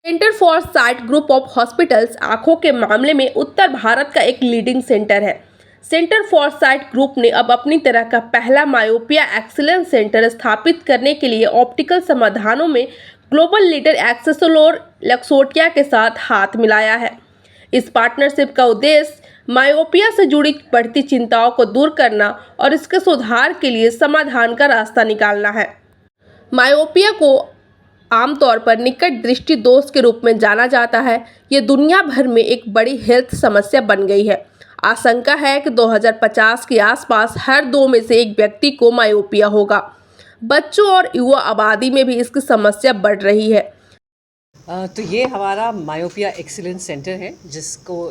Centre for site group of hospitals आंखों के मामले में उत्तर भारत का एक लीडिंग सेंटर है। सेंटर फॉर साइट ग्रुप ने अब अपनी तरह का पहला मायोपिया एक्सीलेंस सेंटर स्थापित करने के लिए ऑप्टिकल समाधानों में ग्लोबल लीडर एक्सेसोलोर लक्सोटिया के साथ हाथ मिलाया है। इस पार्टनरशिप का उद्देश्य मायोपिया से जुड़ी बढ़ती चिंताओं को दूर करना और इसके सुधार के लिए समाधान का रास्ता निकालना है। मायोपिया को आमतौर पर निकट दृष्टि दोष के रूप में जाना जाता है। ये दुनिया भर में एक बड़ी हेल्थ समस्या बन गई है। आशंका है कि 2050 के आसपास हर 2 में से एक व्यक्ति को मायोपिया होगा। बच्चों और युवा आबादी में भी इसकी समस्या बढ़ रही है। तो ये हमारा मायोपिया एक्सीलेंस सेंटर है जिसको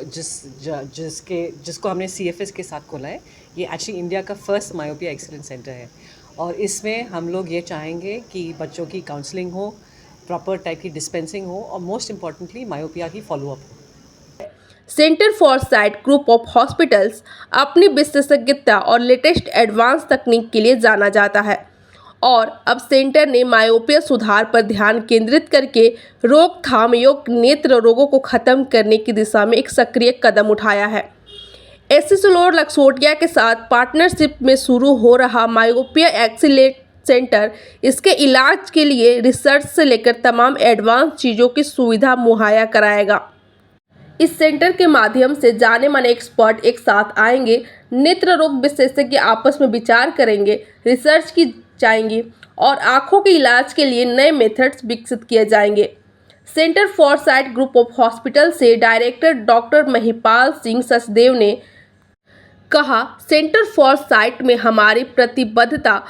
हमने CFS के साथ खोला है। ये एक्चुअली इंडिया का फर्स्ट मायोपिया एक्सीलेंस सेंटर है और इसमें हम लोग ये चाहेंगे कि बच्चों की काउंसलिंग हो, प्रॉपर टाइप की डिस्पेंसिंग हो और मोस्ट इम्पॉर्टेंटली मायोपिया की फॉलोअप हो। Centre for site group of hospitals अपनी विशेषज्ञता और लेटेस्ट एडवांस तकनीक के लिए जाना जाता है और अब सेंटर ने मायोपिया सुधार पर ध्यान केंद्रित करके रोकथाम योग्य नेत्र रोगों को खत्म करने की दिशा में एक सक्रिय कदम उठाया है। एक्सेसोलोर लक्सोटिया के साथ पार्टनरशिप में शुरू हो रहा मायोपिया एक्सीलेंस सेंटर इसके इलाज के लिए रिसर्च से लेकर तमाम एडवांस चीज़ों की सुविधा मुहैया कराएगा। इस सेंटर के माध्यम से जाने माने एक्सपर्ट एक साथ आएंगे, नेत्र रोग विशेषज्ञ आपस में विचार करेंगे, रिसर्च की जाएंगी और आंखों के इलाज के लिए नए मेथड्स विकसित किए जाएंगे। Centre for site group of hospital से डायरेक्टर डॉक्टर महिपाल सिंह सचदेव ने कहा, सेंटर फॉर साइट में हमारी प्रतिबद्धता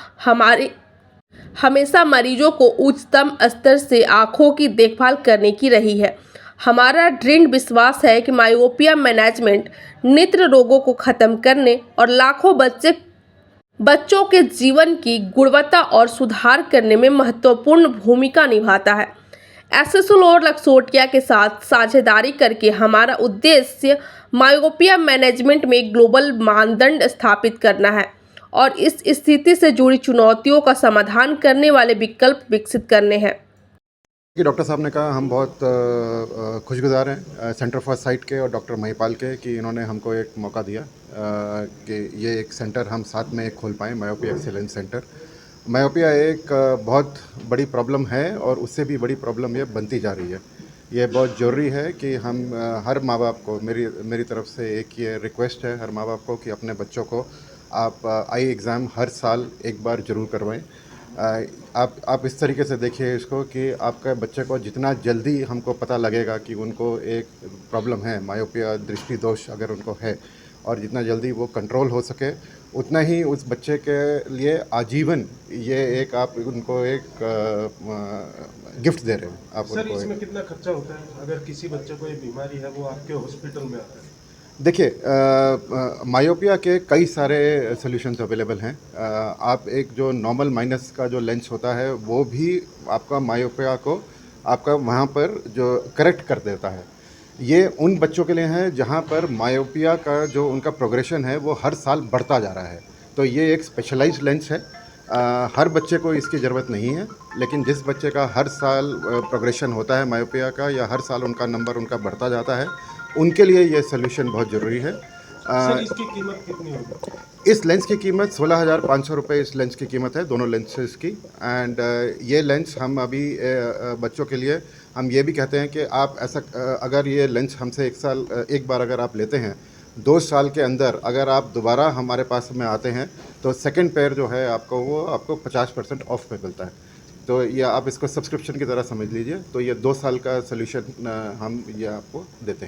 हमेशा मरीजों को उच्चतम स्तर से आंखों की देखभाल करने की रही है। हमारा दृढ़ विश्वास है कि मायोपिया मैनेजमेंट नेत्र रोगों को खत्म करने और लाखों बच्चों के जीवन की गुणवत्ता और सुधार करने में महत्वपूर्ण भूमिका निभाता है। एक्सेसोलोर लक्सोटिया के साथ साझेदारी करके हमारा उद्देश्य मायोपिया मैनेजमेंट में एक ग्लोबल मानदंड स्थापित करना है और इस स्थिति से जुड़ी चुनौतियों का समाधान करने वाले विकल्प विकसित करने हैं। कि डॉक्टर साहब ने कहा, हम बहुत खुशगुजार हैं सेंटर फॉर साइट के और डॉक्टर महिपाल के कि इन्होंने हमको एक मौका दिया कि ये एक सेंटर हम साथ में खोल पाएँ, मायोपिया एक्सीलेंस सेंटर। मायोपिया एक बहुत बड़ी प्रॉब्लम है और उससे भी बड़ी प्रॉब्लम ये बनती जा रही है। ये बहुत ज़रूरी है कि हम हर माँ बाप को, मेरी तरफ से एक ये रिक्वेस्ट है हर माँ बाप को कि अपने बच्चों को आप आई एग्ज़ाम हर साल एक बार ज़रूर करवाएं। आप इस तरीके से देखिए इसको कि आपके बच्चे को जितना जल्दी हमको पता लगेगा कि उनको एक प्रॉब्लम है, मायोपिया दृष्टि दोष अगर उनको है, और जितना जल्दी वो कंट्रोल हो सके उतना ही उस बच्चे के लिए आजीवन ये एक आप उनको एक गिफ्ट दे रहे हैं। आप सर, इसमें कितना खर्चा होता है अगर किसी बच्चे को ये बीमारी है वो आपके हॉस्पिटल में आता है? देखिए, मायोपिया के कई सारे सॉल्यूशंस अवेलेबल हैं। आप एक जो नॉर्मल माइनस का जो लेंस होता है वो भी आपका मायोपिया को आपका वहाँ पर जो करेक्ट कर देता है। ये उन बच्चों के लिए है जहाँ पर मायोपिया का जो उनका प्रोग्रेशन है वो हर साल बढ़ता जा रहा है। तो ये एक स्पेशलाइज्ड लेंस है। हर बच्चे को इसकी ज़रूरत नहीं है, लेकिन जिस बच्चे का हर साल प्रोग्रेशन होता है मायोपिया का या हर साल उनका नंबर उनका बढ़ता जाता है, उनके लिए ये सोल्यूशन बहुत ज़रूरी है। सर, इसकी कीमत कितनी होगी? इस लेंस की कीमत 16,500 रुपये इस लेंस की कीमत है, दोनों लेंसेज की। एंड ये लेंस हम अभी बच्चों के लिए हम ये भी कहते हैं कि आप ऐसा अगर ये लेंस हमसे एक बार अगर आप लेते हैं, 2 साल के अंदर अगर आप दोबारा हमारे पास में आते हैं तो सेकंड पेयर जो है आपको 50% ऑफ में मिलता है। तो ये आप इसको सब्सक्रिप्शन की तरह समझ लीजिए। तो ये 2 साल का सोल्यूशन हम ये आपको देते हैं।